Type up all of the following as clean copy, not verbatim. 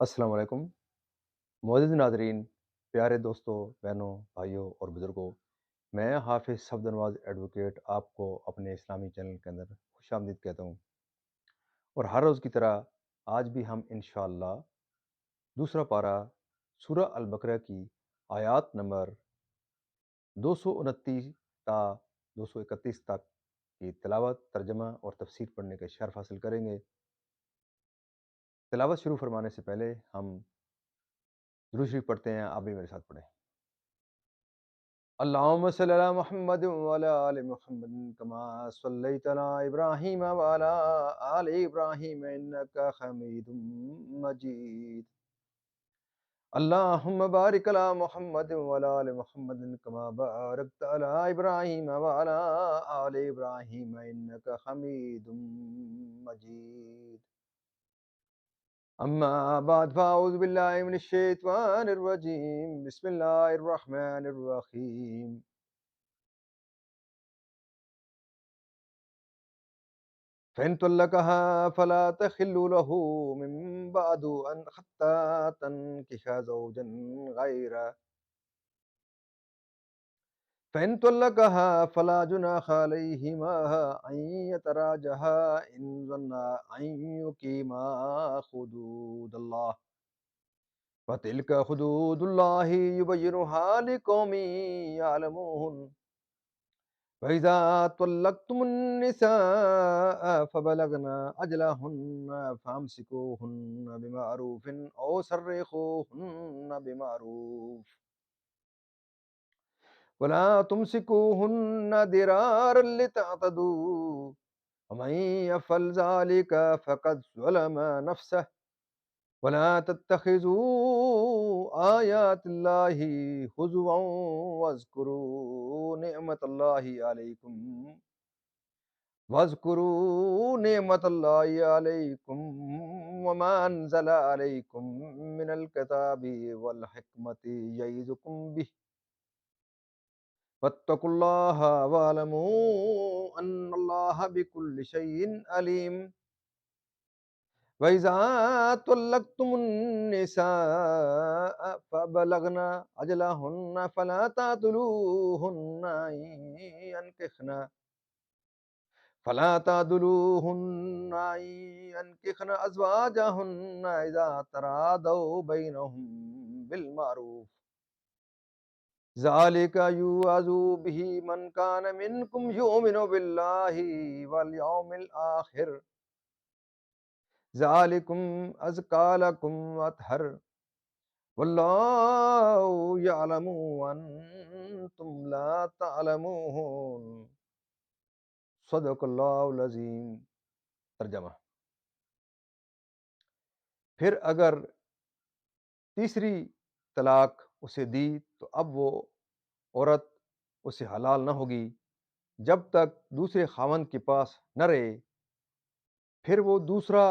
السلام علیکم معزز ناظرین، پیارے دوستوں، بہنوں، بھائیوں اور بزرگوں، میں حافظ صفدر نواز ایڈوکیٹ آپ کو اپنے اسلامی چینل کے اندر خوش آمدید کہتا ہوں، اور ہر روز کی طرح آج بھی ہم انشاءاللہ دوسرا پارہ سورہ البقرہ کی آیات نمبر 229 تا 231 تک کی تلاوت، ترجمہ اور تفسیر پڑھنے کا شرف حاصل کریں گے۔ تلاوت شروع فرمانے سے پہلے ہم درود شریف پڑھتے ہیں، آپ بھی میرے ساتھ پڑھیں۔ اللهم صل على محمد وعلى آل محمد كما صليت على إبراهيم وعلى آل إبراهيم إنك حميد مجيد. اللهم بارك على محمد وعلى آل محمد كما باركت على إبراهيم وعلى آل إبراهيم إنك حميد مجيد. أما بعد فأعوذ بالله من الشيطان الرجيم. بسم الله الرحمن الرحيم. فإن طلقها فلا تحل له من بعد أن حتى تنكح زوجا غيره. فإن طلقها فلا جناح عليهما أن يتراجعا إن ظنا أن يقيما حدود الله، وتلك حدود الله يبينها لقوم يعلمون. وَإِذَا طَلَّقْتُمُ النِّسَاءَ فَبَلَغْنَ أَجَلَهُنَّ فَأَمْسِكُوهُنَّ بِمَعْرُوفٍ أَوْ سَرِّحُوهُنَّ بِمَعْرُوفٍ وَلَا تُمْسِكُوهُنَّ ضِرَارًا لِتَعْتَدُوا، وَمَن يَفْعَلْ ذَلِكَ فَقَدْ ظَلَمَ نَفْسَهُ. وَلَا تَتَّخِذُوا آيَاتِ اللَّهِ هُزُوًا واذكروا نعمة الله عليكم وما أنزل عليكم من الكتاب والحكمة يعظكم به واتقوا الله واعلموا أن الله بكل شيء عليم. وَإِذَا طَلَّقْتُمُ النِّسَاءَ فَبَلَغْنَ أَجَلَهُنَّ فلا تعدلوهن أن ينكحن أزواجهن إذا تراضوا بينهم بالمعروف، ذلك يوعظ به من كان منكم يؤمن بالله واليوم الآخر، ذلكم أزكى لكم وأطهر، والله يعلم وأنتم لا تعلمون. صدق اللہ العظیم. ترجمہ: پھر اگر تیسری طلاق اسے دی تو اب وہ عورت اسے حلال نہ ہوگی جب تک دوسرے خاوند کے پاس نہ رہے. پھر وہ دوسرا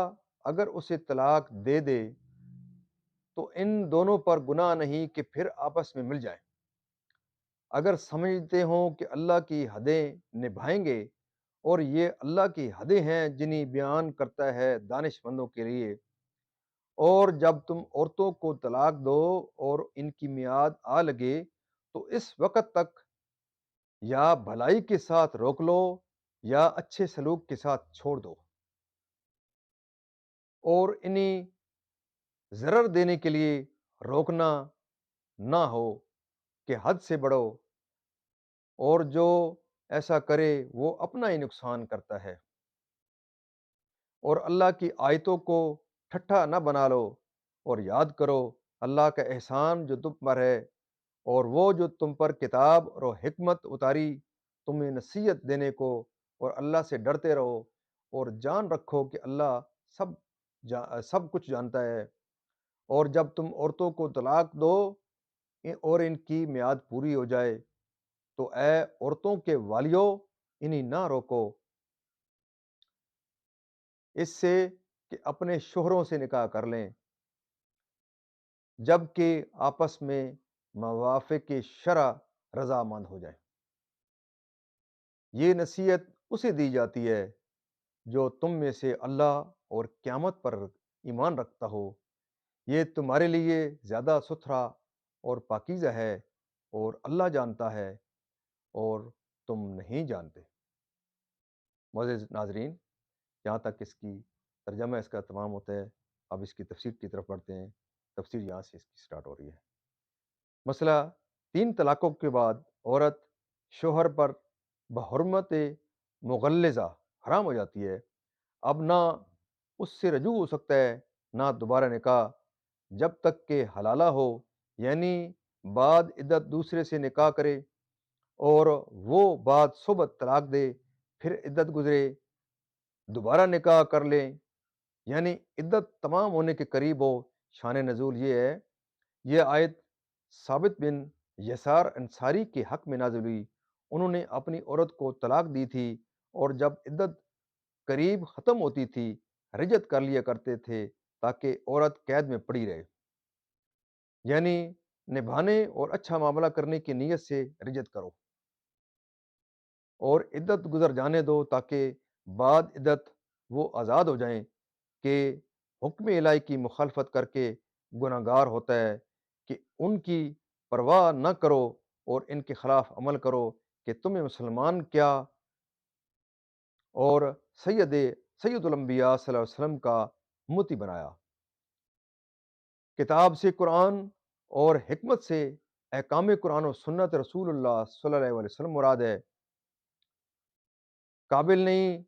اگر اسے طلاق دے دے تو ان دونوں پر گناہ نہیں کہ پھر آپس میں مل جائیں، اگر سمجھتے ہوں کہ اللہ کی حدیں نبھائیں گے، اور یہ اللہ کی حدیں ہیں جنہیں بیان کرتا ہے دانش مندوں کے لیے. اور جب تم عورتوں کو طلاق دو اور ان کی میعاد آ لگے تو اس وقت تک یا بھلائی کے ساتھ روک لو یا اچھے سلوک کے ساتھ چھوڑ دو، اور انہیں ضرر دینے کے لیے روکنا نہ ہو کہ حد سے بڑھو، اور جو ایسا کرے وہ اپنا ہی نقصان کرتا ہے. اور اللہ کی آیتوں کو ٹھٹھا نہ بنا لو، اور یاد کرو اللہ کا احسان جو تم پر ہے، اور وہ جو تم پر کتاب اور حکمت اتاری تمہیں نصیحت دینے کو، اور اللہ سے ڈرتے رہو اور جان رکھو کہ اللہ سب کچھ جانتا ہے. اور جب تم عورتوں کو طلاق دو اور ان کی میعاد پوری ہو جائے تو اے عورتوں کے والیو انہیں نہ روکو اس سے کہ اپنے شوہروں سے نکاح کر لیں جب کہ آپس میں موافق شرع رضامند ہو جائیں. یہ نصیحت اسے دی جاتی ہے جو تم میں سے اللہ اور قیامت پر ایمان رکھتا ہو یہ تمہارے لیے زیادہ ستھرا اور پاکیزہ ہے، اور اللہ جانتا ہے اور تم نہیں جانتے۔ معزز ناظرین، یہاں تک اس کی ترجمہ اس کا تمام ہوتا ہے۔ اب اس کی تفسیر کی طرف بڑھتے ہیں۔ تفسیر یہاں سے اس کی سٹارٹ ہو رہی ہے۔ مسئلہ، 3 طلاقوں کے بعد عورت شوہر پر بحرمت مغلظہ حرام ہو جاتی ہے۔ اب نہ اس سے رجوع ہو سکتا ہے، نہ دوبارہ نکاح، جب تک کہ حلالہ ہو، یعنی بعد عدت دوسرے سے نکاح کرے اور وہ بعد صحبت طلاق دے، پھر عدت گزرے، دوبارہ نکاح کر لیں، یعنی عدت تمام ہونے کے قریب ہو۔ شان نزول یہ ہے، یہ آیت ثابت بن یسار انصاری کے حق میں نازل ہوئی۔ انہوں نے اپنی عورت کو طلاق دی تھی، اور جب عدت قریب ختم ہوتی تھی رجعت کر لیا کرتے تھے، تاکہ عورت قید میں پڑی رہے، یعنی نبھانے اور اچھا معاملہ کرنے کی نیت سے رجعت کرو اور عدت گزر جانے دو، تاکہ بعد عدت وہ آزاد ہو جائیں کہ حکم الہی کی مخالفت کر کے گناہگار ہوتا ہے، کہ ان کی پرواہ نہ کرو اور ان کے خلاف عمل کرو، کہ تمہیں مسلمان کیا اور سید الانبیاء صلی اللہ علیہ وسلم کا امتی بنایا۔ کتاب سے قرآن اور حکمت سے احکام قرآن و سنت رسول اللہ صلی اللہ علیہ وسلم مراد ہے۔ قابل نہیں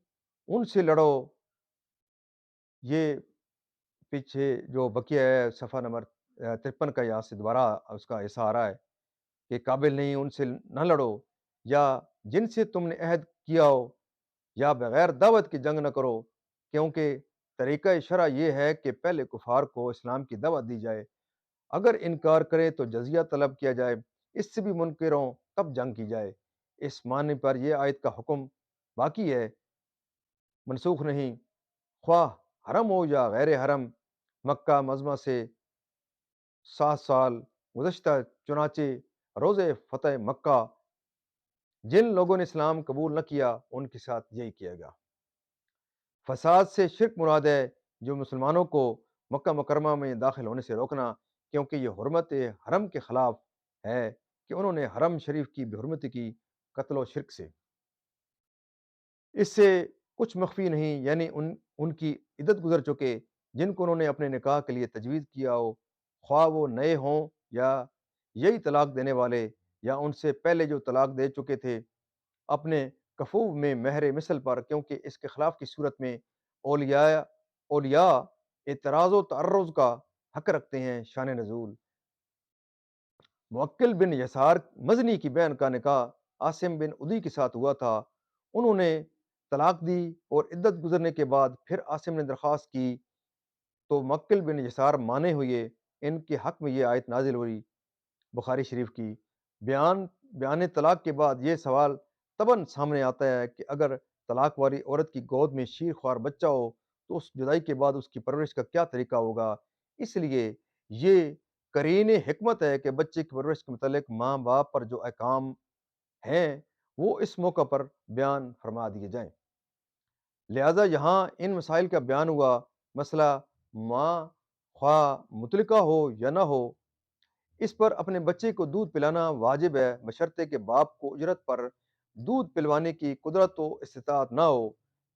ان سے لڑو، یہ پیچھے جو بقیہ ہے صفحہ نمبر 53 کا، یہاں سے دوبارہ اس کا حصہ آ رہا ہے کہ قابل نہیں ان سے نہ لڑو، یا جن سے تم نے عہد کیا ہو، یا بغیر دعوت کی جنگ نہ کرو، کیونکہ طریقہ شرع یہ ہے کہ پہلے کفار کو اسلام کی دعوت دی جائے، اگر انکار کرے تو جزیہ طلب کیا جائے، اس سے بھی منکر ہوں تب جنگ کی جائے۔ اس معنی پر یہ آیت کا حکم باقی ہے، منسوخ نہیں، خواہ حرم ہو یا غیر حرم۔ مکہ معظمہ سے 7 سال گزشتہ، چنانچہ روز فتح مکہ جن لوگوں نے اسلام قبول نہ کیا ان کے ساتھ یہی کیا گیا۔ فساد سے شرک مراد ہے، جو مسلمانوں کو مکہ مکرمہ میں داخل ہونے سے روکنا، کیونکہ یہ حرمت حرم کے خلاف ہے کہ انہوں نے حرم شریف کی بے حرمتی کی قتل و شرک سے۔ اس سے کچھ مخفی نہیں، یعنی ان کی عدت گزر چکے جن کو انہوں نے اپنے نکاح کے لیے تجویز کیا ہو، خواہ وہ نئے ہوں یا یہی طلاق دینے والے، یا ان سے پہلے جو طلاق دے چکے تھے، اپنے کفو میں مہر مثل پر، کیونکہ اس کے خلاف کی صورت میں اولیاء اعتراض و تعرض کا حق رکھتے ہیں۔ شان نزول، موکل بن یسار مزنی کی بہن کا نکاح عاصم بن ادی کے ساتھ ہوا تھا۔ انہوں نے طلاق دی اور عدت گزرنے کے بعد پھر عاصم نے درخواست کی تو موکل بن یسار مانے ہوئے۔ ان کے حق میں یہ آیت نازل ہوئی، بخاری شریف کی۔ بیان طلاق کے بعد یہ سوال طبعاً سامنے آتا ہے کہ اگر طلاق والی عورت کی گود میں شیر خوار بچہ ہو تو اس جدائی کے بعد اس کی پرورش کا کیا طریقہ ہوگا؟ اس لیے یہ قرین حکمت ہے کہ بچے کی پرورش کے متعلق ماں باپ پر جو احکام ہیں وہ اس موقع پر بیان فرما دیے جائیں۔ لہذا یہاں ان مسائل کا بیان ہوا۔ مسئلہ، ماں خواہ مطلقہ ہو یا نہ ہو، اس پر اپنے بچے کو دودھ پلانا واجب ہے، بشرطے کہ باپ کو اجرت پر دودھ پلوانے کی قدرت و استطاعت نہ ہو،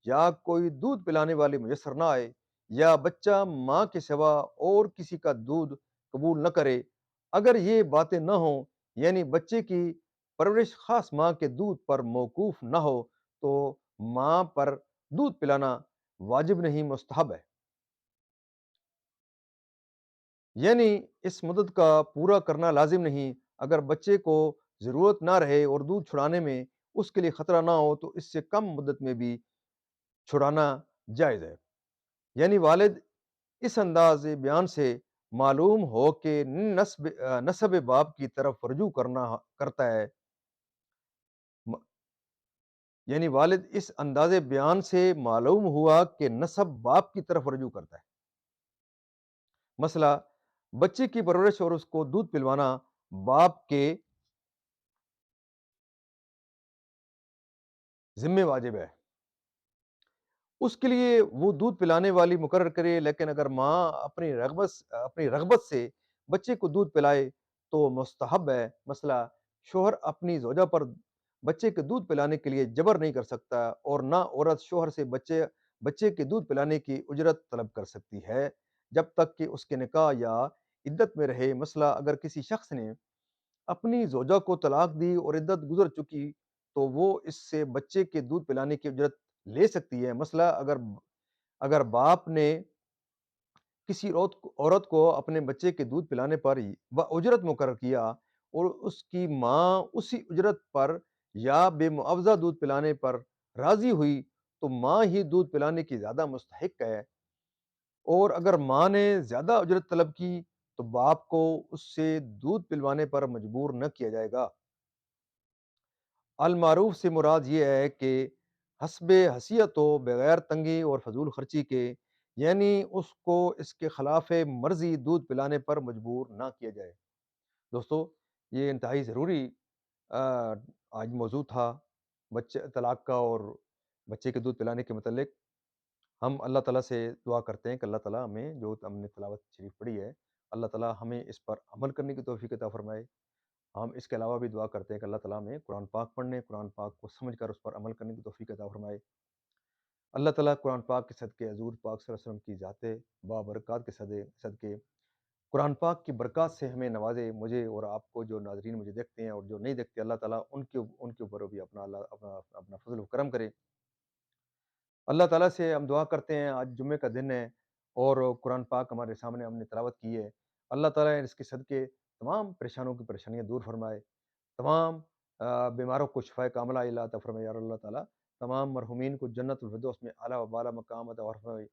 یا کوئی دودھ پلانے والی میسر نہ آئے، یا بچہ ماں کے سوا اور کسی کا دودھ قبول نہ کرے۔ اگر یہ باتیں نہ ہوں، یعنی بچے کی پرورش خاص ماں کے دودھ پر موقوف نہ ہو، تو ماں پر دودھ پلانا واجب نہیں، مستحب ہے، یعنی اس مدت کا پورا کرنا لازم نہیں۔ اگر بچے کو ضرورت نہ رہے اور دودھ چھڑانے میں اس کے لیے خطرہ نہ ہو تو اس سے کم مدت میں بھی چھڑانا جائز ہے۔ یعنی والد اس انداز بیان سے معلوم ہو کہ نسب باپ کی طرف رجوع کرتا ہے، یعنی والد اس انداز بیان سے معلوم ہوا کہ نسب باپ کی طرف رجوع کرتا ہے۔ مسئلہ، بچے کی پرورش اور اس کو دودھ پلوانا باپ کے ذمہ واجب ہے۔ اس کے لیے وہ دودھ پلانے والی مقرر کرے، لیکن اگر ماں اپنی رغبت سے بچے کو دودھ پلائے تو مستحب ہے۔ مثلا شوہر اپنی زوجہ پر بچے کے دودھ پلانے کے لیے جبر نہیں کر سکتا، اور نہ عورت شوہر سے بچے کے دودھ پلانے کی اجرت طلب کر سکتی ہے جب تک کہ اس کے نکاح یا عدت میں رہے۔ مثلا اگر کسی شخص نے اپنی زوجہ کو طلاق دی اور عدت گزر چکی تو وہ اس سے بچے کے دودھ پلانے کی اجرت لے سکتی ہے۔ مثلا اگر باپ نے کسی عورت کو اپنے بچے کے دودھ پلانے پر اجرت مقرر کیا اور اس کی ماں اسی اجرت پر یا بے معاوضہ دودھ پلانے پر راضی ہوئی تو ماں ہی دودھ پلانے کی زیادہ مستحق ہے، اور اگر ماں نے زیادہ اجرت طلب کی تو باپ کو اس سے دودھ پلوانے پر مجبور نہ کیا جائے گا۔ المعروف سے مراد یہ ہے کہ حسب حیثیت ہو، بغیر تنگی اور فضول خرچی کے، یعنی اس کو اس کے خلاف مرضی دودھ پلانے پر مجبور نہ کیا جائے۔ دوستو، یہ انتہائی ضروری آ، آج موضوع تھا بچے طلاق کا اور بچے کے دودھ پلانے کے متعلق۔ ہم اللہ تعالیٰ سے دعا کرتے ہیں کہ اللہ تعالیٰ ہمیں جو ہم نے تلاوت شریف پڑھی ہے، اللہ تعالیٰ ہمیں اس پر عمل کرنے کی توفیق عطا فرمائے۔ ہم اس کے علاوہ بھی دعا کرتے ہیں کہ اللہ تعالیٰ ہمیں قرآن پاک پڑھنے، قرآن پاک کو سمجھ کر اس پر عمل کرنے کی توفیق عطا فرمائے۔ اللہ تعالیٰ قرآن پاک کے صدقے حضور پاک صلی اللہ علیہ وسلم کی ذات بابرکات کے صدقے قرآن پاک کی برکات سے ہمیں نوازے، مجھے اور آپ کو، جو ناظرین مجھے دیکھتے ہیں اور جو نہیں دیکھتے، اللہ تعالیٰ ان کے اوپر بھی اپنا فضل و کرم کرے۔ اللہ تعالیٰ سے ہم دعا کرتے ہیں، آج جمعے کا دن ہے اور قرآن پاک ہمارے سامنے ہم نے تلاوت کی ہے۔ اللہ تعالیٰ اس کے صدقے تمام پریشانوں کی پریشانیاں دور فرمائے، تمام بیماروں کو شفائے کاملہ عطا فرمائے یا اللہ تعالیٰ، تمام مرحومین کو جنت الفردوس میں اعلیٰ و بالا مقام عطا فرمائے۔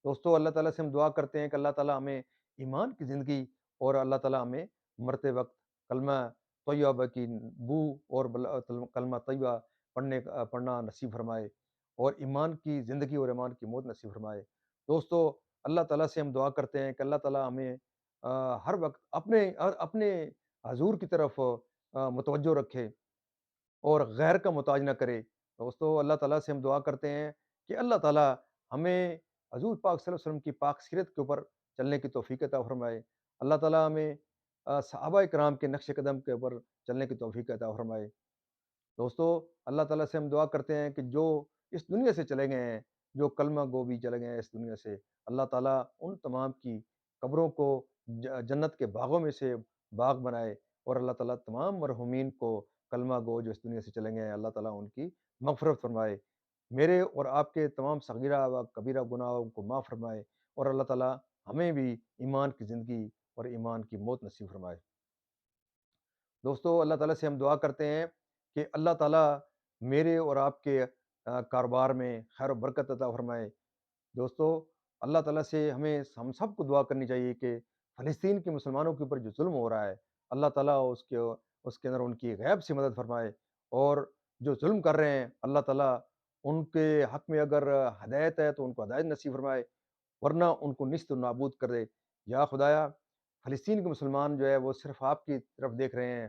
دوستو، اللہ تعالیٰ سے ہم دعا کرتے ہیں کہ اللہ تعالیٰ ہمیں ایمان کی زندگی اور اللہ تعالیٰ ہمیں مرتے وقت کلمہ طیبہ کی بو اور کلمہ طیبہ پڑھنا نصیب فرمائے، اور ایمان کی زندگی اور ایمان کی موت نصیب فرمائے۔ دوستو، اللہ تعالیٰ سے ہم دعا کرتے ہیں کہ اللہ تعالیٰ ہمیں ہر وقت اپنے حضور کی طرف متوجہ رکھے اور غیر کا محتاج نہ کرے۔ دوستو، اللہ تعالیٰ سے ہم دعا کرتے ہیں کہ اللہ تعالیٰ ہمیں حضور پاک صلی اللہ علیہ وسلم کی پاک سیرت کے اوپر چلنے کی توفیق عطا فرمائے۔ اللہ تعالیٰ ہمیں صحابہ کرام کے نقش قدم کے اوپر چلنے کی توفیق عطا فرمائے۔ دوستو، اللہ تعالیٰ سے ہم دعا کرتے ہیں کہ جو اس دنیا سے چلے گئے ہیں، جو کلمہ گو بھی چلے گئے ہیں اس دنیا سے، اللہ تعالیٰ ان تمام کی قبروں کو جنت کے باغوں میں سے باغ بنائے، اور اللہ تعالیٰ تمام مرحومین کو کلمہ گو جو اس دنیا سے چلے گئے ہیں، اللہ تعالیٰ ان کی مغفرت فرمائے، میرے اور آپ کے تمام صغیرہ و کبیرہ گناہوں کو معاف فرمائے، اور اللہ تعالیٰ ہمیں بھی ایمان کی زندگی اور ایمان کی موت نصیب فرمائے۔ دوستو، اللہ تعالیٰ سے ہم دعا کرتے ہیں کہ اللہ تعالیٰ میرے اور آپ کے کاروبار میں خیر و برکت عطا فرمائے۔ دوستو، اللہ تعالیٰ سے ہم سب کو دعا کرنی چاہیے کہ فلسطین کے مسلمانوں کے اوپر جو ظلم ہو رہا ہے، اللہ تعالیٰ اس کے اندر ان کی غیب سے مدد فرمائے، اور جو ظلم کر رہے ہیں اللہ تعالیٰ ان کے حق میں اگر ہدایت ہے تو ان کو ہدایت نصیب فرمائے، ورنہ ان کو نیست و نابود کر دے۔ یا خدایا، فلسطین کے مسلمان جو ہے وہ صرف آپ کی طرف دیکھ رہے ہیں،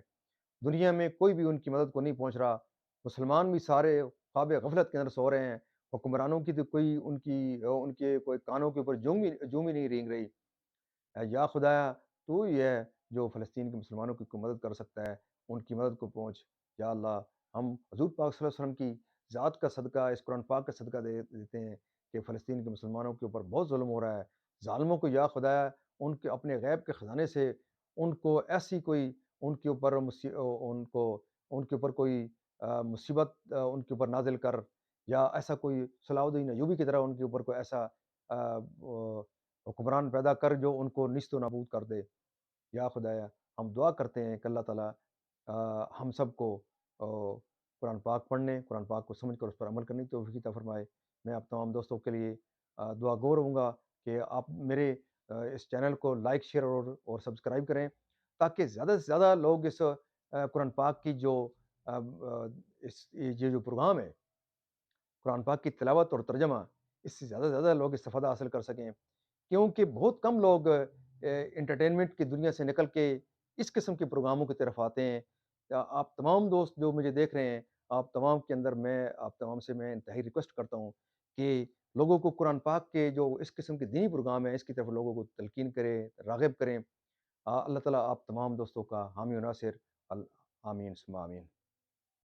دنیا میں کوئی بھی ان کی مدد کو نہیں پہنچ رہا، مسلمان بھی سارے خواب غفلت کے اندر سو رہے ہیں، حکمرانوں کی تو کوئی ان کے کوئی کانوں کے اوپر جوم ہی نہیں رینگ رہی۔ یا خدایا، تو ہی ہے جو فلسطین کے مسلمانوں کی کو مدد کر سکتا ہے، ان کی مدد کو پہنچ۔ یا اللہ، ہم حضور پاک صلی اللہ علیہ وسلم کی ذات کا صدقہ، اس قرآن پاک کا صدقہ دیتے ہیں کہ فلسطین کے مسلمانوں کے اوپر بہت ظلم ہو رہا ہے، ظالموں کو یا خدایا ان کے اپنے غیب کے خزانے سے ان کو ایسی کوئی ان کے اوپر ان کے اوپر کوئی مصیبت ان کے اوپر نازل کر، یا ایسا کوئی صلاح الدین ایوبی کی طرح ان کے اوپر کوئی ایسا حکمران پیدا کر جو ان کو نیست و نابود کر دے۔ یا خدایا، ہم دعا کرتے ہیں کہ اللہ تعالیٰ ہم سب کو قرآن پاک پڑھنے، قرآن پاک کو سمجھ کر اس پر عمل کرنے کی توفیق عطا فرمائے۔ میں آپ تمام دوستوں کے لیے دعا گو رہوں گا کہ آپ میرے اس چینل کو لائک، شیئر اور سبسکرائب کریں، تاکہ زیادہ سے زیادہ لوگ اس قرآن پاک کی یہ جو پروگرام ہے، قرآن پاک کی تلاوت اور ترجمہ، اس سے زیادہ سے زیادہ لوگ استفادہ حاصل کر سکیں، کیونکہ بہت کم لوگ انٹرٹینمنٹ کی دنیا سے نکل کے اس قسم کے پروگراموں کی طرف آتے ہیں۔ آپ تمام دوست جو مجھے دیکھ رہے ہیں، آپ تمام سے میں انتہائی ریکویسٹ کرتا ہوں کہ لوگوں کو قرآن پاک کے جو اس قسم کے دینی پروگرام ہیں اس کی طرف لوگوں کو تلقین کریں، راغب کریں۔ اللہ تعالیٰ آپ تمام دوستوں کا حامی و ناصر۔ آمین ثم آمین۔